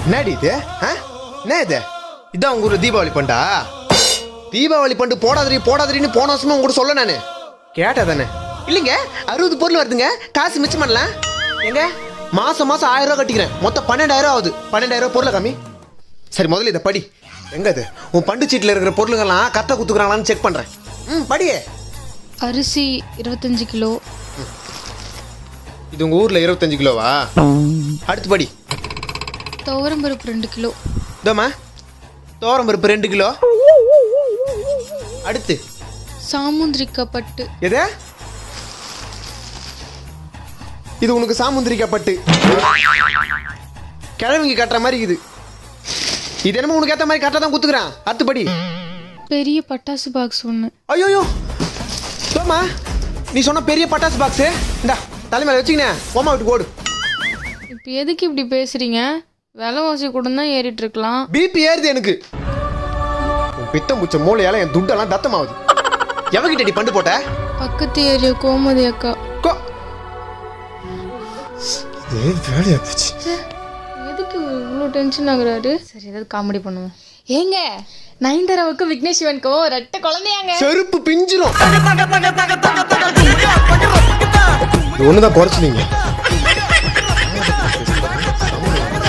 என்னடி இது? என்ன இது? இதான் உங்க ஊர்ல தீபாவளி பண்டா? தீபாவளி பண்டு போடாதீன்னு போன வருஷமா உங்க கூட சொல்ல நானு கேட்டா தானே? இல்லைங்க 60 பொருள் வருதுங்க, காசு மிச்சம் பண்ணலாம். எங்க மாசம் 1000 ரூபா கட்டிக்கிறேன், மொத்தம் 12000 ஆகுது. 12000 பொருளை கம்மி. சரி முதல்ல இதை படி. எங்க அது உன் பண்டு சீட்டில் இருக்கிற பொருளுங்கெல்லாம் கரெக்டாக குத்துக்கிறாங்களான்னு செக் பண்றேன். படியே. அரிசி 25 கிலோ. இது உங்க ஊர்ல 25 கிலோவா? அடுத்து படி. துவரம்பருப்பு 2 கிலோ. இதோமா துவரம்பருப்பு 2 கிலோ. அடுத்து சாமுந்திரிக்காய் பட்டு. எது? இது உனக்கு சாமுந்திரிக்காய் பட்டு கிழவிங்க கட்டுற மாதிரி இது. இது என்னமோ உனக்கு ஏற்ற மாதிரி கரெக்டாக தான் குத்துக்கிறான். அடுத்து படி. பெரிய பட்டாசு பாக்ஸ் 1. ஐயோ தோமா, நீ சொன்ன பெரிய பட்டாசு பாக்ஸு இந்தா தலைமையில வச்சுக்கினே போமா விட்டு ஓடு. இப்போ எதுக்கு இப்படி பேசுறீங்க? விலைவாசி கூட தான் ஏறிட்டு இருக்கலாம். பிபி ஏறுது எனக்கு. உன் பித்தம் பூச்ச மூளையால என் துட்டெல்லாம் தத்தமாகுது. எவகிட்டடி பண்டு போட்ட? பக்கத்து ஏரியா கோமதி அக்கா. வேலையா போச்சு. எதுக்கு இவ்வளோ டென்ஷன் ஆகுறாரு? சரி ஏதாவது காமெடி பண்ணுவோம். ஏங்க நயன்தாராவுக்கு விக்னேஷ் சிவனுக்கும் ரெட்ட குழந்தையாங்க. செருப்பு பிஞ்சிரும். ஒண்ணுதான் குறைச்சினீங்க.